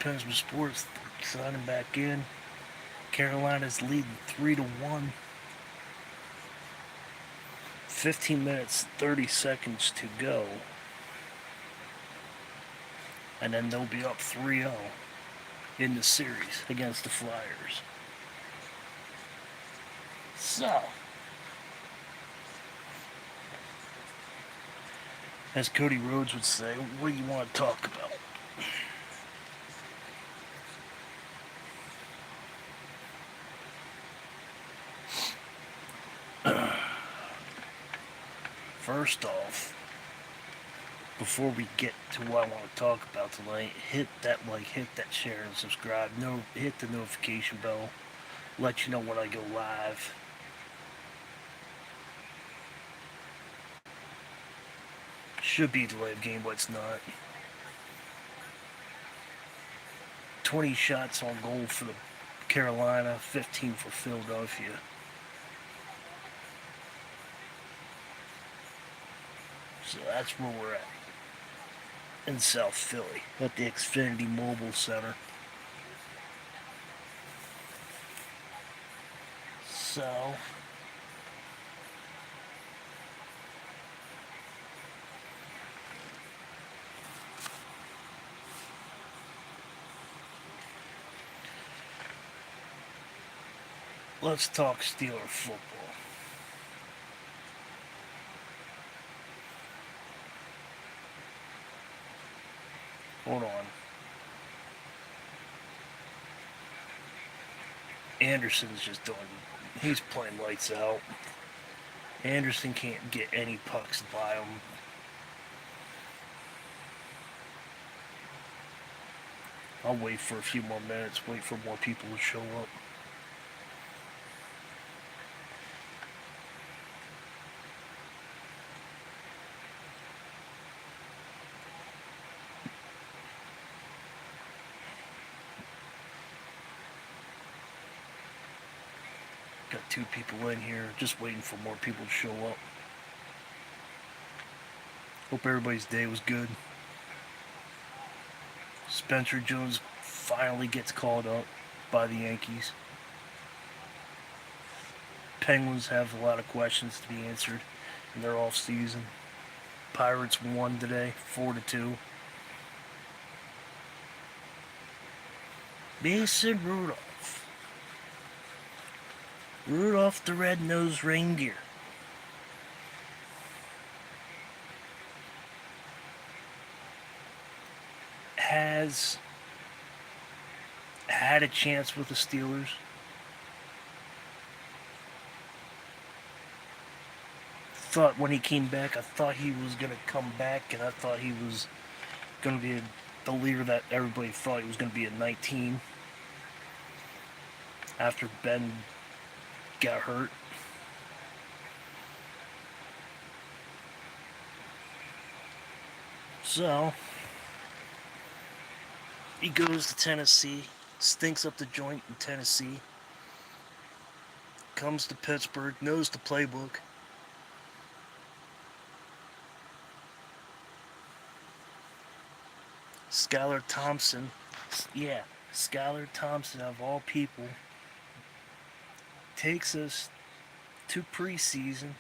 Pennsylvania Sports signing back in. Carolina's leading 3-1. 15 minutes, 30 seconds to go. And then they'll be up 3-0 in the series against the Flyers. So, as Cody Rhodes would say, what do you want to talk about? First off, before we get to what I want to talk about tonight, hit that like, hit that share, and subscribe. No, hit the notification bell. Let you know when I go live. Should be a delay of game, but it's not. 20 shots on goal for the Carolina, 15 for Philadelphia. So that's where we're at in South Philly at the Xfinity Mobile Center. So, let's talk Steeler football. Hold on. Anderson's just doing, he's playing lights out. Anderson can't get any pucks by him. I'll wait for a few more minutes, wait for more people to show up. Got 2 people in here, just waiting for more people to show up. Hope everybody's day was good. Spencer Jones finally gets called up by the Yankees. Penguins have a lot of questions to be answered in their off season. Pirates won today, 4-2. Mason Rudolph. Rudolph the Red-Nosed Reindeer. Has had a chance with the Steelers. Thought when he came back, I thought he was going to come back, and I thought he was going to be the leader that everybody thought he was going to be at 19 after Ben got hurt. So, he goes to Tennessee, stinks up the joint in Tennessee, comes to Pittsburgh, knows the playbook. Skylar Thompson, Skylar Thompson of all people, takes us to preseason,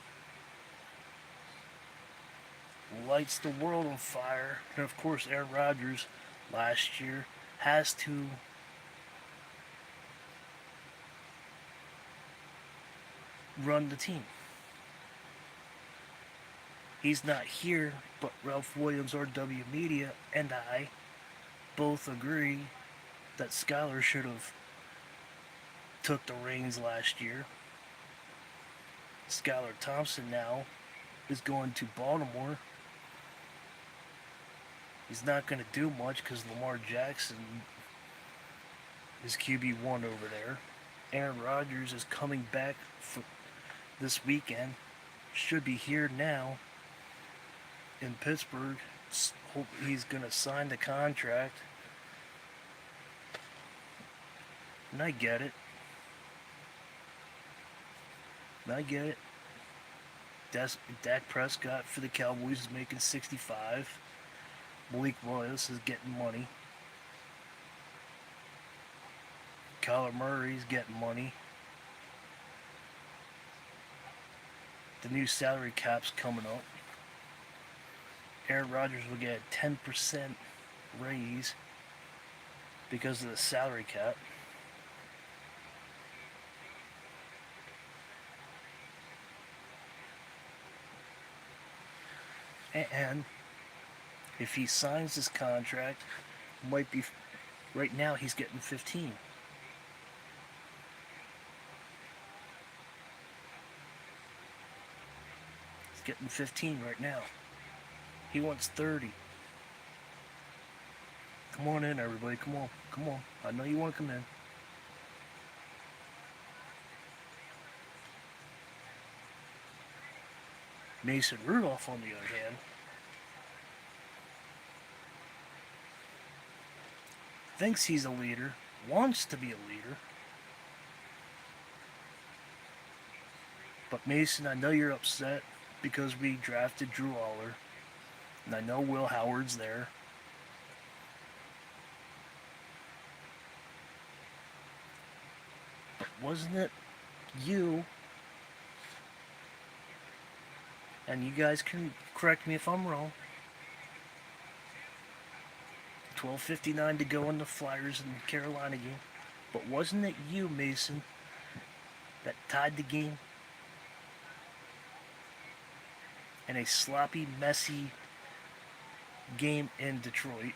lights the world on fire, and of course Aaron Rodgers last year has to run the team. He's not here, but Ralph Williams, RW Media, and I both agree that Skylar should have took the reins last year. Skylar Thompson now is going to Baltimore. He's not going to do much because Lamar Jackson is QB1 over there. Aaron Rodgers is coming back for this weekend. Should be here now in Pittsburgh. Hope he's going to sign the contract. And I get it. Dak Prescott for the Cowboys is making 65. Malik Willis is getting money. Kyler Murray's getting money. The new salary cap's coming up. Aaron Rodgers will get a 10% raise because of the salary cap. And if he signs this contract, might be right now he's getting 15. He's getting 15 right now. He wants 30. Come on in, everybody. Come on. Come on. I know you want to come in. Mason Rudolph, on the other hand, thinks he's a leader, wants to be a leader. But Mason, I know you're upset because we drafted Drew Aller, and I know Will Howard's there. But wasn't it you, and you guys can correct me if I'm wrong, 12:59 to go in the Flyers and Carolina game, but wasn't it you, Mason, that tied the game in a sloppy, messy game in Detroit?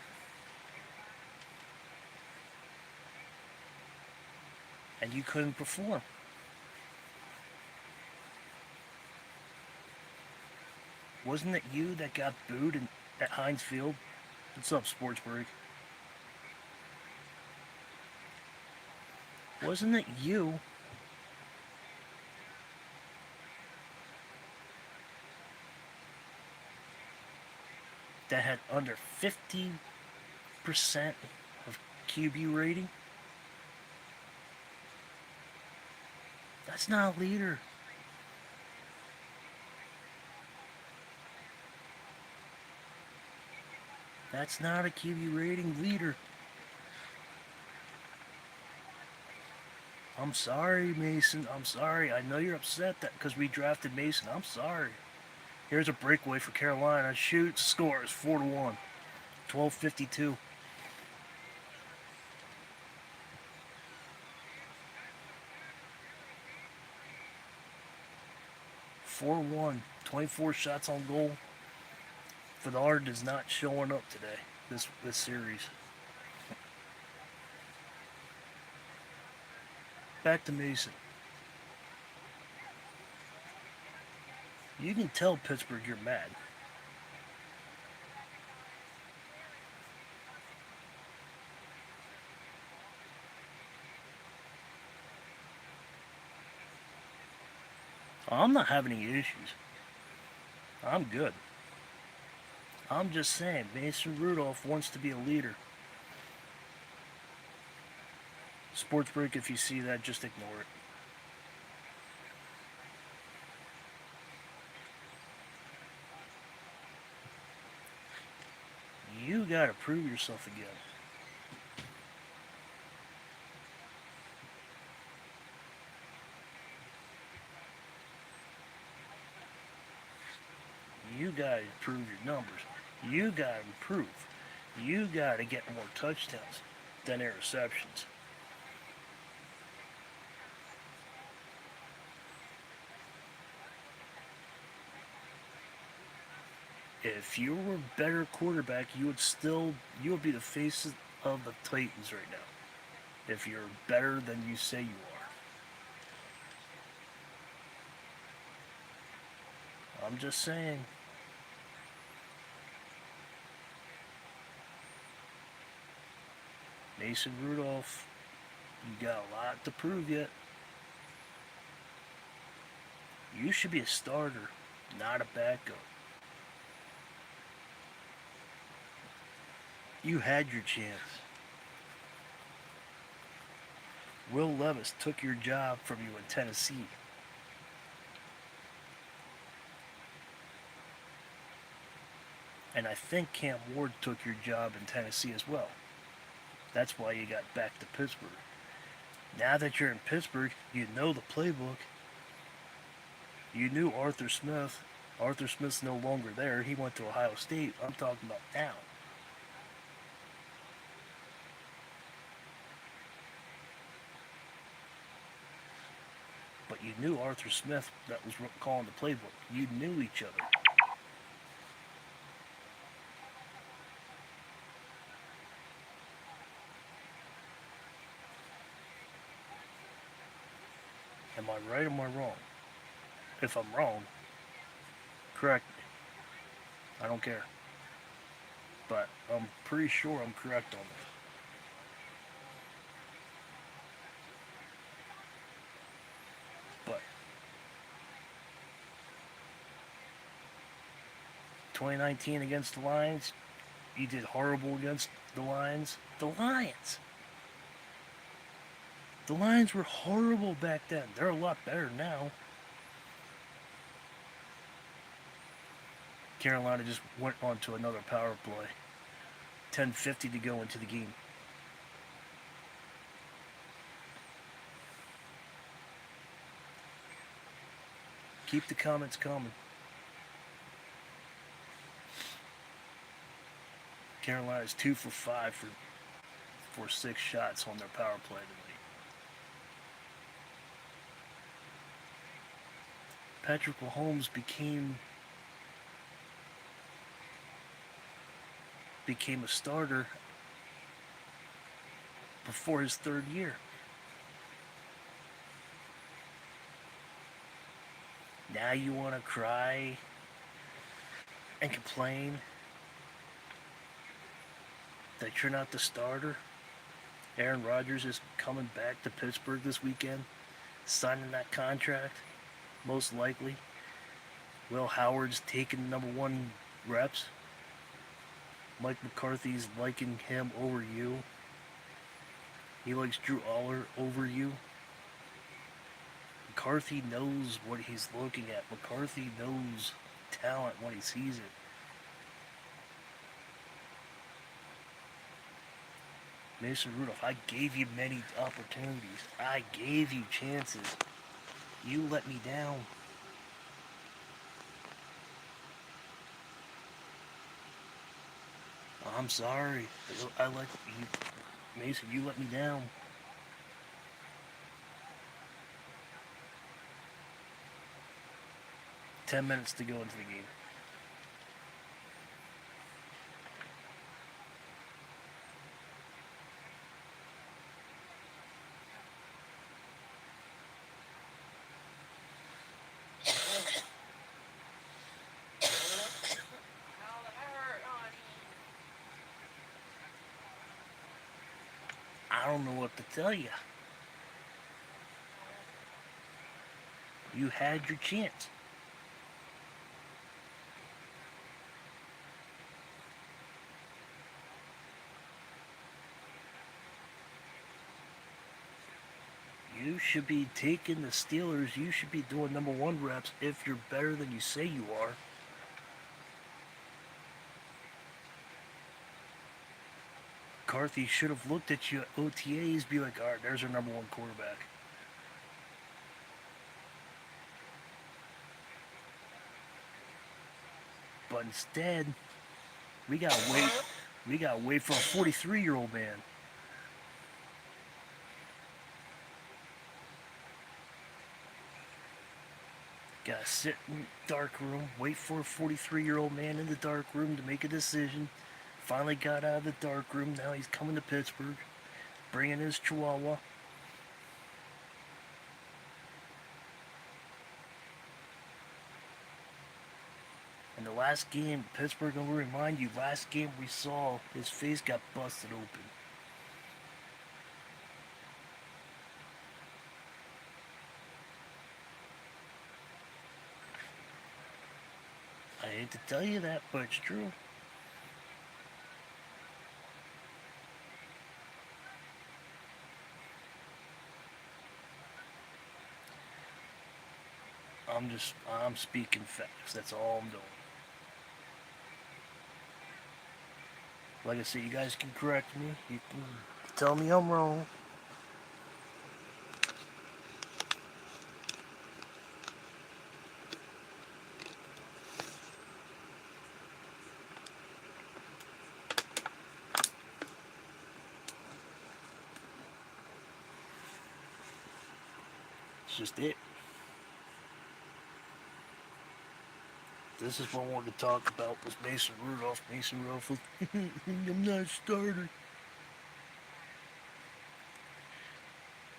And you couldn't perform. Wasn't it you that got booed at Heinz Field? What's up, Sports Break? Wasn't it you that had under 50% of QB rating? That's not a leader. That's not a QB rating leader. I'm sorry, Mason. I'm sorry. I know you're upset that because we drafted Mason. I'm sorry. Here's a breakaway for Carolina. Shoots, scores 4-1. 12:52. (4-1). 24 shots on goal. Fedard is not showing up today. This series. Back to Mason. You can tell Pittsburgh you're mad. I'm not having any issues. I'm good. I'm just saying, Mason Rudolph wants to be a leader. Sports Break, if you see that, just ignore it. You gotta prove yourself again. You gotta improve your numbers. You gotta improve. You gotta get more touchdowns than interceptions. If you were a better quarterback, you would be the face of the Titans right now. If you're better than you say you are. I'm just saying. Mason Rudolph, you got a lot to prove yet. You should be a starter, not a backup. You had your chance. Will Levis took your job from you in Tennessee. And I think Cam Ward took your job in Tennessee as well. That's why you got back to Pittsburgh. Now that you're in Pittsburgh, you know the playbook. You knew Arthur Smith. Arthur Smith's no longer there. He went to Ohio State. I'm talking about now. But you knew Arthur Smith that was calling the playbook. You knew each other. Am I right or am I wrong? If I'm wrong, correct me. I don't care. But I'm pretty sure I'm correct on this. But 2019 against the Lions, you did horrible against the Lions. The Lions! The Lions were horrible back then. They're a lot better now. Carolina just went on to another power play. 10:50 to go into the game. Keep the comments coming. Carolina's 2 for 5 for 6 shots on their power play tonight. Patrick Mahomes became a starter before his 3rd year. Now you want to cry and complain that you're not the starter? Aaron Rodgers is coming back to Pittsburgh this weekend, signing that contract, most likely. Will Howard's taking number 1 reps. Mike McCarthy's liking him over you. He likes Drew Aller over you. McCarthy knows what he's looking at. McCarthy knows talent when he sees it. Mason Rudolph, I gave you many opportunities. I gave you chances. You let me down. I'm sorry. I let you, Mason, you let me down. Ten minutes to go into the game. I don't know what to tell you. You had your chance. You should be taking the Steelers. You should be doing number 1 reps if you're better than you say you are. McCarthy should have looked at you at OTAs, be like, all right, there's our number 1 quarterback. But instead, we gotta wait. We gotta wait for a 43-year-old man. Gotta sit in the dark room, wait for a 43-year-old man in the dark room to make a decision. Finally got out of the dark room. Now he's coming to Pittsburgh, bringing his chihuahua. In the last game, Pittsburgh, I'm going to remind you, last game we saw, his face got busted open. I hate to tell you that, but it's true. I'm speaking facts. That's all I'm doing. Like I said, you guys can correct me. You can tell me I'm wrong. That's just it. This is what I wanted to talk about was Mason Rudolph. Mason Rudolph was, I'm not a starter.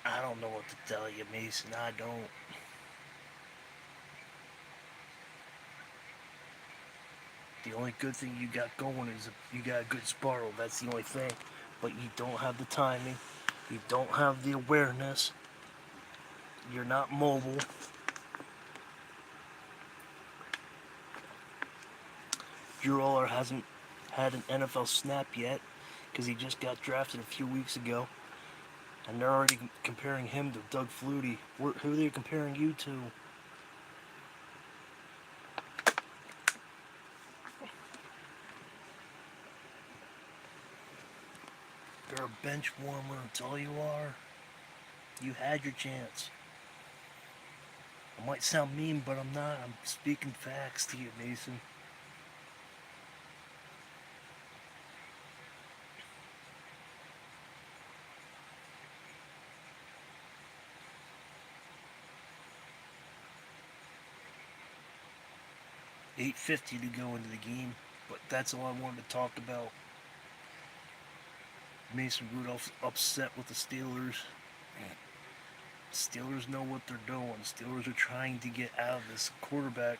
I don't know what to tell you, Mason. I don't. The only good thing you got going is you got a good spiral. That's the only thing. But you don't have the timing. You don't have the awareness. You're not mobile. Drew Aller hasn't had an NFL snap yet because he just got drafted a few weeks ago. And they're already comparing him to Doug Flutie. Who are they comparing you to? You're a bench warmer. That's all you are. You had your chance. I might sound mean, but I'm not. I'm speaking facts to you, Mason. $8.50 to go into the game, but that's all I wanted to talk about. Mason Rudolph's upset with the Steelers. Steelers know what they're doing. Steelers are trying to get out of this quarterback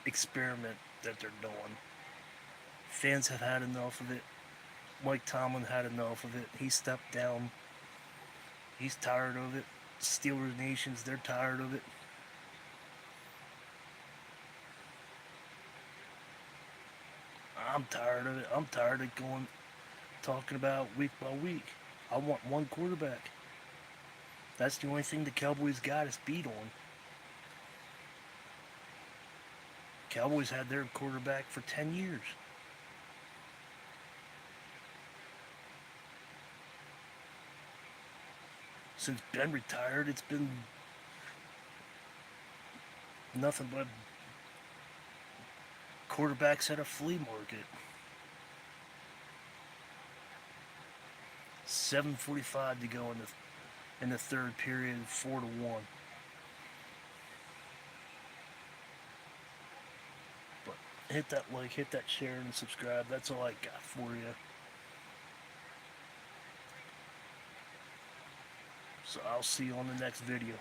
experiment that they're doing. Fans have had enough of it. Mike Tomlin had enough of it. He stepped down. He's tired of it. Steelers Nations, they're tired of it. I'm tired of it. I'm tired of talking about week by week. I want one quarterback. That's the only thing the Cowboys got is beat on. Cowboys had their quarterback for 10 years. Since Ben retired, it's been nothing but quarterbacks at a flea market. 7:45 to go in the third period, 4-1. But hit that like, hit that share, and subscribe. That's all I got for you. So I'll see you on the next video.